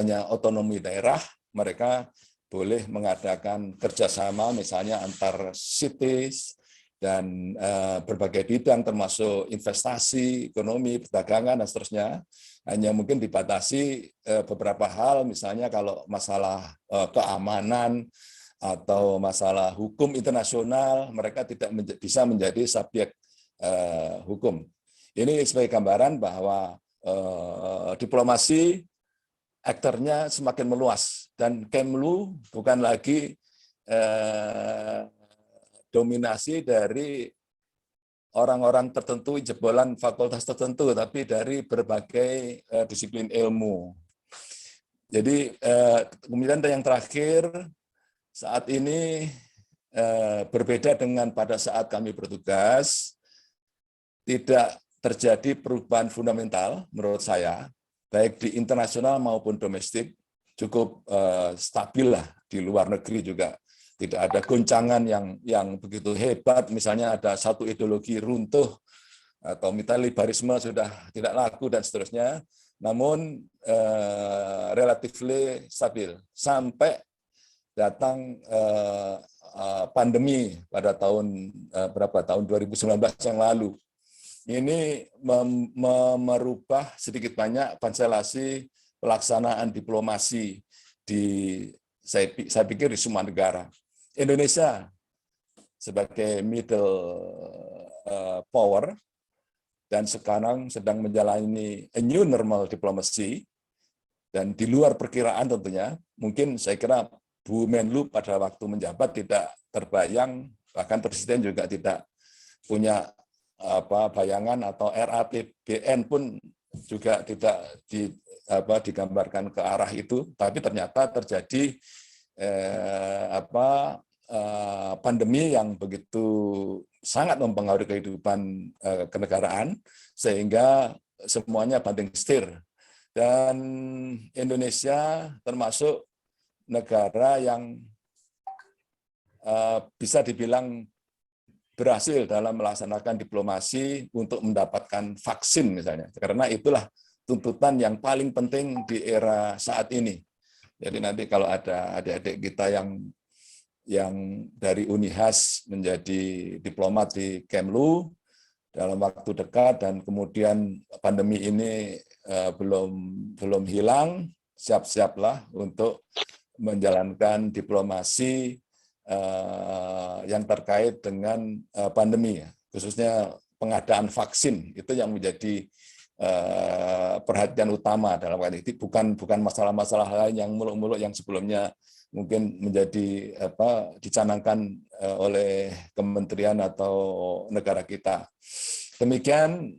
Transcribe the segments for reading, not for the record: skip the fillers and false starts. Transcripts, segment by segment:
adanya otonomi daerah, mereka boleh mengadakan kerjasama misalnya antar cities dan berbagai bidang termasuk investasi, ekonomi, perdagangan, dan seterusnya. Hanya mungkin dibatasi beberapa hal, misalnya kalau masalah keamanan atau masalah hukum internasional, mereka tidak bisa menjadi subjek hukum. Ini sebagai gambaran bahwa diplomasi aktornya semakin meluas, dan Kemlu bukan lagi dominasi dari orang-orang tertentu, jebolan fakultas tertentu, tapi dari berbagai disiplin ilmu. Jadi kemudian yang terakhir, saat ini berbeda dengan pada saat kami bertugas, tidak terjadi perubahan fundamental menurut saya, baik di internasional maupun domestik, cukup stabil lah. Di luar negeri juga tidak ada goncangan yang begitu hebat, misalnya ada satu ideologi runtuh, atau misalnya liberalisme sudah tidak laku, dan seterusnya. Namun relatif stabil, sampai datang pandemi pada tahun tahun 2019 yang lalu. Ini merubah sedikit banyak konstelasi pelaksanaan diplomasi saya pikir di semua negara. Indonesia sebagai middle power dan sekarang sedang menjalani a new normal diplomacy, dan di luar perkiraan tentunya, mungkin saya kira Bu Menlu pada waktu menjabat tidak terbayang, bahkan Presiden juga tidak punya bayangan, atau RAPBN pun juga tidak digambarkan ke arah itu, tapi ternyata terjadi pandemi yang begitu sangat mempengaruhi kehidupan kenegaraan, sehingga semuanya banting setir. Dan Indonesia termasuk negara yang bisa dibilang berhasil dalam melaksanakan diplomasi untuk mendapatkan vaksin misalnya, karena itulah tuntutan yang paling penting di era saat ini. Jadi nanti kalau ada adik-adik kita yang dari Unihas menjadi diplomat di Kemlu dalam waktu dekat, dan kemudian pandemi ini belum hilang, siap-siaplah untuk menjalankan diplomasi yang terkait dengan pandemi, khususnya pengadaan vaksin. Itu yang menjadi perhatian utama dalam hal ini, bukan masalah-masalah lain yang muluk-muluk yang sebelumnya mungkin menjadi dicanangkan oleh kementerian atau negara kita. Demikian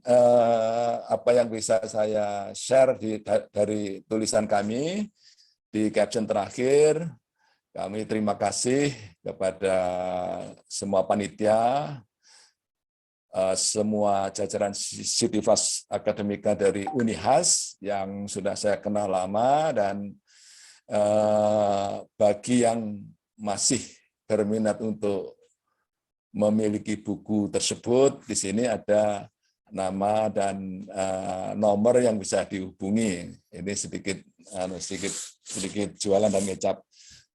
apa yang bisa saya share dari tulisan kami di caption terakhir. Kami terima kasih kepada semua panitia, semua jajaran Sivitas Akademika dari Unihas yang sudah saya kenal lama, dan bagi yang masih berminat untuk memiliki buku tersebut, di sini ada nama dan nomor yang bisa dihubungi. Ini sedikit jualan dan ngecap.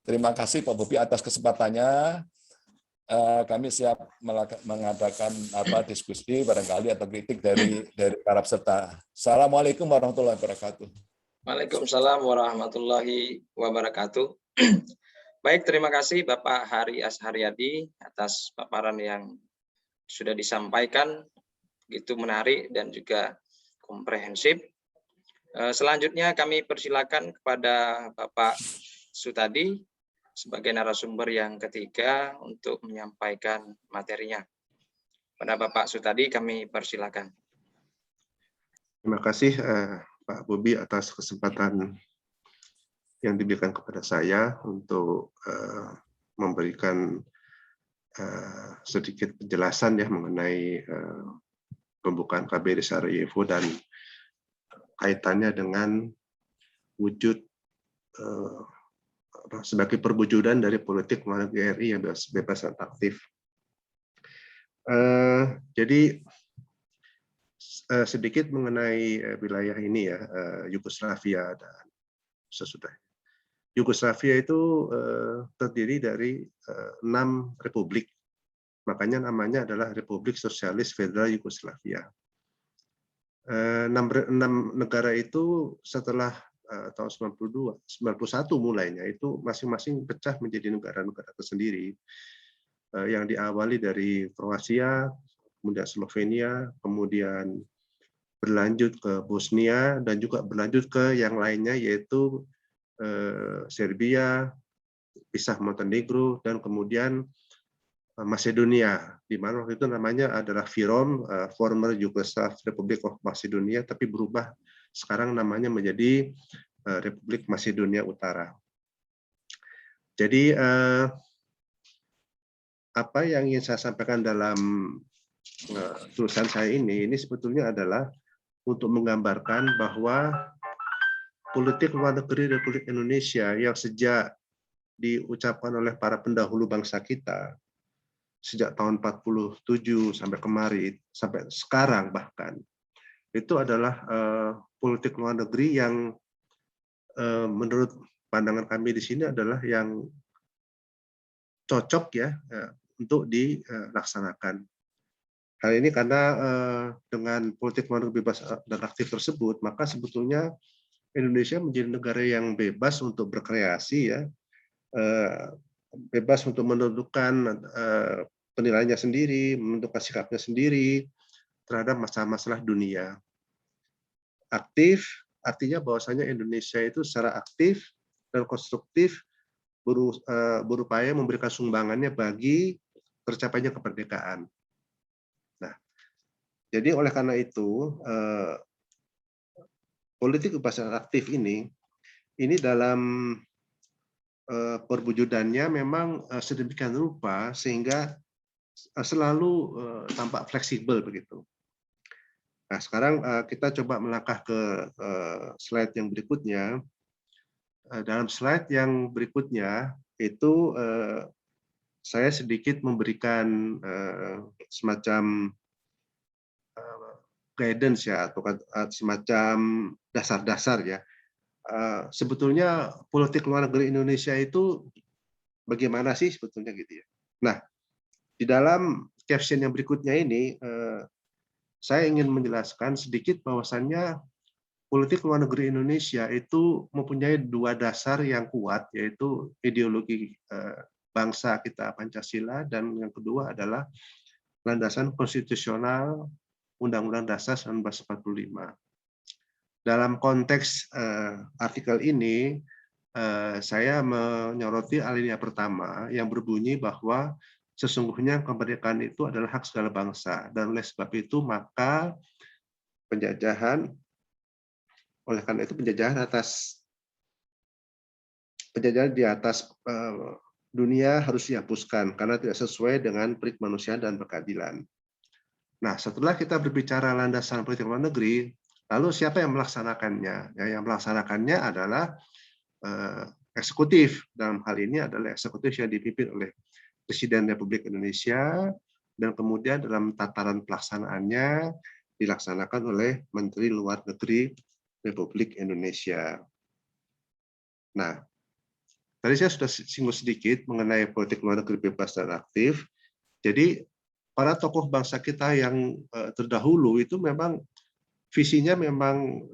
Terima kasih Pak Bobi atas kesempatannya. Kami siap mengadakan diskusi barangkali atau kritik dari para peserta. Assalamualaikum warahmatullahi wabarakatuh. Waalaikumsalam warahmatullahi wabarakatuh. Baik, terima kasih Bapak Hari Asharyadi atas paparan yang sudah disampaikan, begitu menarik dan juga komprehensif. Selanjutnya kami persilakan kepada Bapak Sutadi sebagai narasumber yang ketiga untuk menyampaikan materinya. Pada Bapak Sutadi kami persilakan. Terima kasih Pak Bobi atas kesempatan yang diberikan kepada saya untuk memberikan sedikit penjelasan ya mengenai pembukaan KBRI Sarajevo dan kaitannya dengan wujud sebagai perwujudan dari politik luar negeri RI yang bebas dan aktif. Jadi sedikit mengenai wilayah ini ya, Yugoslavia dan sesudah. Yugoslavia itu terdiri dari 6 republik, makanya namanya adalah Republik Sosialis Federal Yugoslavia. 6 negara itu setelah tahun 91 mulainya itu masing-masing pecah menjadi negara-negara tersendiri, yang diawali dari Kroasia, kemudian Slovenia, kemudian berlanjut ke Bosnia, dan juga berlanjut ke yang lainnya yaitu Serbia, pisah Montenegro, dan kemudian Macedonia, di mana waktu itu namanya adalah FYROM, Former Yugoslav Republic of Macedonia, tapi berubah sekarang namanya menjadi Republik Macedonia Utara. Jadi apa yang ingin saya sampaikan dalam tulisan saya ini sebetulnya adalah untuk menggambarkan bahwa politik luar negeri Republik Indonesia yang sejak diucapkan oleh para pendahulu bangsa kita, sejak tahun 47 sampai kemarin, sampai sekarang bahkan, itu adalah politik luar negeri yang menurut pandangan kami di sini adalah yang cocok ya untuk dilaksanakan. Hal ini karena dengan politik luar negeri bebas dan aktif tersebut, maka sebetulnya Indonesia menjadi negara yang bebas untuk berkreasi ya, bebas untuk menentukan penilaiannya sendiri, menentukan sikapnya sendiri terhadap masalah-masalah dunia. Aktif artinya bahwasanya Indonesia itu secara aktif dan konstruktif berupaya memberikan sumbangannya bagi tercapainya kemerdekaan. Nah, jadi oleh karena itu politik kebangsaan aktif ini dalam perwujudannya memang sedemikian rupa sehingga selalu tampak fleksibel begitu. Nah, sekarang kita coba melangkah ke slide yang berikutnya. Dalam slide yang berikutnya itu saya sedikit memberikan semacam guidance ya, atau semacam dasar-dasar ya. Sebetulnya politik luar negeri Indonesia itu bagaimana sih sebetulnya gitu ya. Nah, di dalam caption yang berikutnya ini saya ingin menjelaskan sedikit bahwasannya politik luar negeri Indonesia itu mempunyai 2 dasar yang kuat, yaitu ideologi bangsa kita Pancasila, dan yang kedua adalah landasan konstitusional Undang-Undang Dasar 1945. Dalam konteks artikel ini, saya menyoroti alinea pertama yang berbunyi bahwa sesungguhnya kemerdekaan itu adalah hak segala bangsa, dan oleh sebab itu maka penjajahan di atas dunia harus dihapuskan karena tidak sesuai dengan prinsip kemanusiaan dan berkeadilan. Nah, setelah kita berbicara landasan politik luar negeri, lalu siapa yang melaksanakannya? Ya, yang melaksanakannya adalah eksekutif. Dalam hal ini adalah eksekutif yang dipimpin oleh Presiden Republik Indonesia, dan kemudian dalam tataran pelaksanaannya dilaksanakan oleh Menteri Luar Negeri Republik Indonesia. Nah, tadi saya sudah singgung sedikit mengenai politik luar negeri bebas dan aktif. Jadi para tokoh bangsa kita yang terdahulu itu memang visinya memang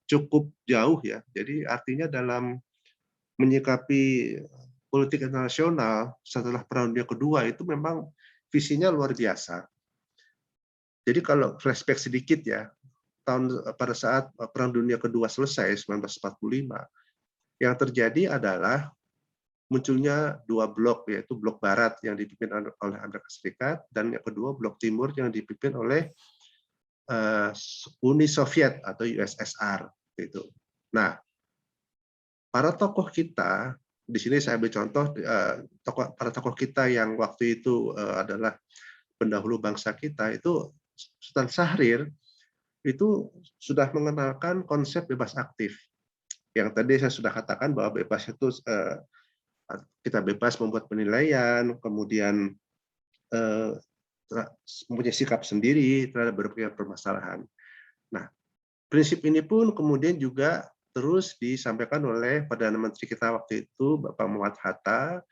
cukup jauh ya. Jadi artinya dalam menyikapi politik internasional setelah Perang Dunia Kedua itu memang visinya luar biasa. Jadi kalau flashback sedikit ya, pada saat Perang Dunia Kedua selesai 1945, yang terjadi adalah munculnya 2 blok, yaitu blok Barat yang dipimpin oleh Amerika Serikat, dan yang kedua blok Timur yang dipimpin oleh Uni Soviet atau USSR. Gitu. Nah, para tokoh kita, di sini saya ambil contoh para tokoh kita yang waktu itu adalah pendahulu bangsa kita, itu Sultan Syahrir itu sudah mengenalkan konsep bebas aktif. Yang tadi saya sudah katakan bahwa bebas itu kita bebas membuat penilaian, kemudian mempunyai sikap sendiri terhadap berbagai permasalahan. Nah, prinsip ini pun kemudian juga terus disampaikan oleh Perdana Menteri kita waktu itu, Bapak Muhammad Hatta,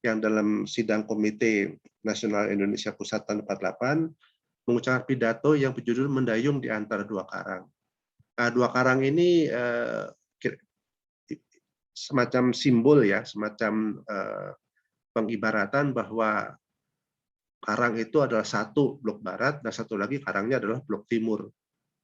yang dalam sidang Komite Nasional Indonesia Pusat tahun 48 mengucapkan pidato yang berjudul Mendayung di Antara Dua Karang. Nah, dua karang ini semacam simbol ya, semacam pengibaratan bahwa karang itu adalah satu blok barat dan satu lagi karangnya adalah blok timur.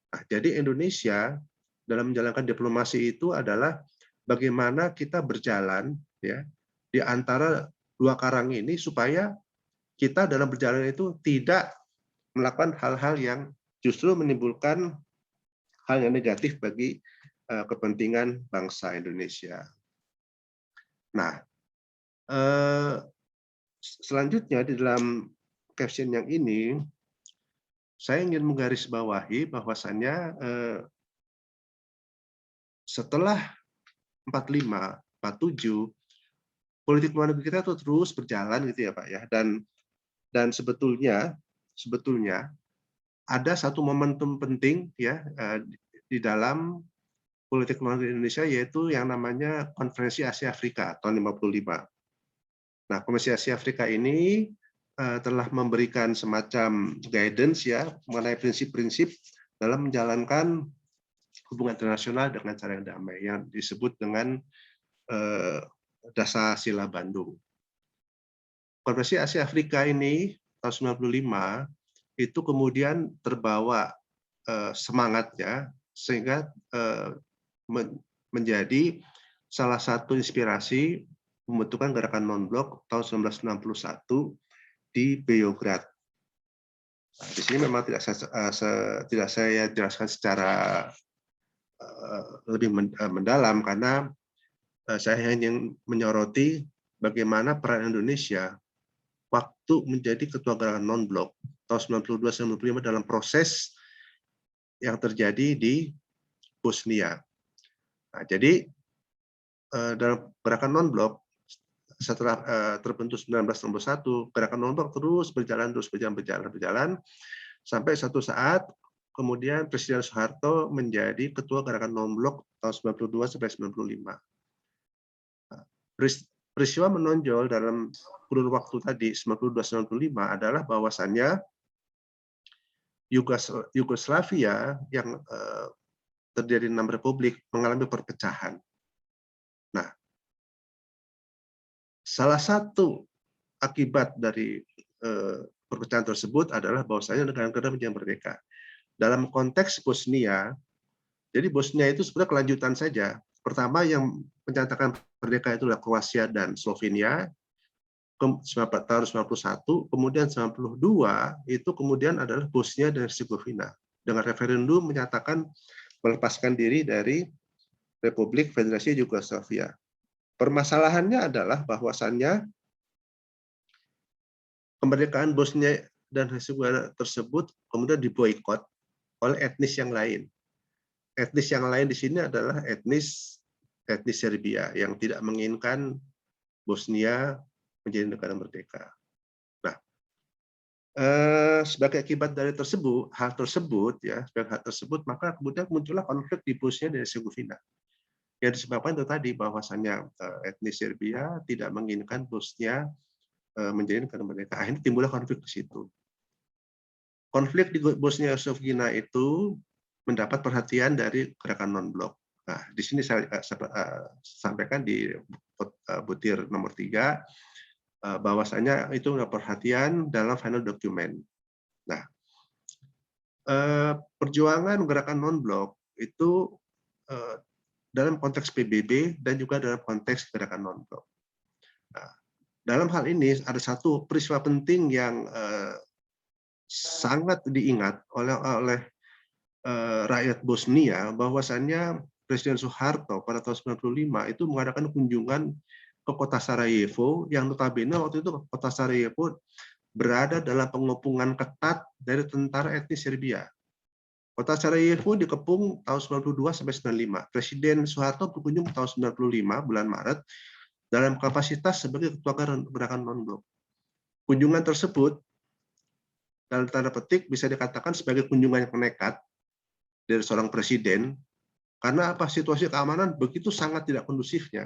Nah, jadi Indonesia dalam menjalankan diplomasi itu adalah bagaimana kita berjalan ya di antara dua karang ini supaya kita dalam berjalan itu tidak melakukan hal-hal yang justru menimbulkan hal yang negatif bagi kepentingan bangsa Indonesia. Nah, selanjutnya di dalam caption yang ini, saya ingin menggarisbawahi bahwasannya setelah 45, 47, politik luar negeri kita itu terus berjalan gitu ya Pak ya, dan sebetulnya ada satu momentum penting ya di dalam politik luar negeri Indonesia, yaitu yang namanya Konferensi Asia Afrika tahun 55. Nah, Konferensi Asia Afrika ini telah memberikan semacam guidance ya mengenai prinsip-prinsip dalam menjalankan hubungan internasional dengan cara yang damai yang disebut dengan Dasar Sila Bandung. Konferensi Asia Afrika ini tahun 95 itu kemudian terbawa semangatnya sehingga menjadi salah satu inspirasi pembentukan gerakan non-blok tahun 1961 di Beograd. Nah, di sini memang tidak saya jelaskan secara lebih mendalam karena saya hanya menyoroti bagaimana peran Indonesia waktu menjadi ketua gerakan non-blok tahun 92-95 dalam proses yang terjadi di Bosnia. Nah, jadi dalam gerakan non-blok setelah terbentuk 1961, gerakan non-blok terus berjalan sampai satu saat kemudian Presiden Soeharto menjadi ketua gerakan non-blok tahun 92 sampai 95. Peristiwa menonjol dalam kurun waktu tadi 92-95 adalah bahwasannya Yugoslavia yang terdiri 6 republik mengalami perpecahan. Nah, salah satu akibat dari perpecahan tersebut adalah bahwasanya negara-negara menjadi merdeka. Dalam konteks Bosnia, jadi Bosnia itu sebenarnya kelanjutan saja. Pertama yang menyatakan merdeka itu adalah Kroasia dan Slovenia tahun 91, kemudian 92 itu kemudian adalah Bosnia dan Herzegovina dengan referendum menyatakan melepaskan diri dari Republik Federasi Yugoslavia. Permasalahannya adalah bahwasannya kemerdekaan Bosnia dan Herzegovina tersebut kemudian diboikot oleh etnis yang lain. Etnis yang lain di sini adalah etnis Serbia yang tidak menginginkan Bosnia menjadi negara merdeka. Nah, sebagai akibat dari hal tersebut, maka kemudian muncullah konflik di Bosnia dan Herzegovina. Yang disebabkan itu tadi bahwasannya etnis Serbia tidak menginginkan Bosnia menjadi negara merdeka. Akhirnya timbullah konflik di situ. Konflik di Bosnia dan Herzegovina itu mendapat perhatian dari gerakan non-blok. Nah, di sini saya sampaikan di butir nomor 3 bahwasanya itu mendapat perhatian dalam final document. Nah, perjuangan gerakan non-blok itu dalam konteks PBB dan juga dalam konteks gerakan non-blok. Nah, dalam hal ini ada satu peristiwa penting yang sangat diingat oleh rakyat Bosnia, bahwasannya Presiden Soeharto pada tahun 95 itu mengadakan kunjungan ke kota Sarajevo, yang notabene waktu itu kota Sarajevo berada dalam pengepungan ketat dari tentara etnis Serbia. Kota Sarajevo dikepung tahun 92 sampai 95. Presiden Soeharto berkunjung tahun 95 bulan Maret dalam kapasitas sebagai ketua gerakan non-blok. Kunjungan tersebut dalam tanda petik bisa dikatakan sebagai kunjungan yang nekat dari seorang presiden Karena apa? Situasi keamanan begitu sangat tidak kondusifnya.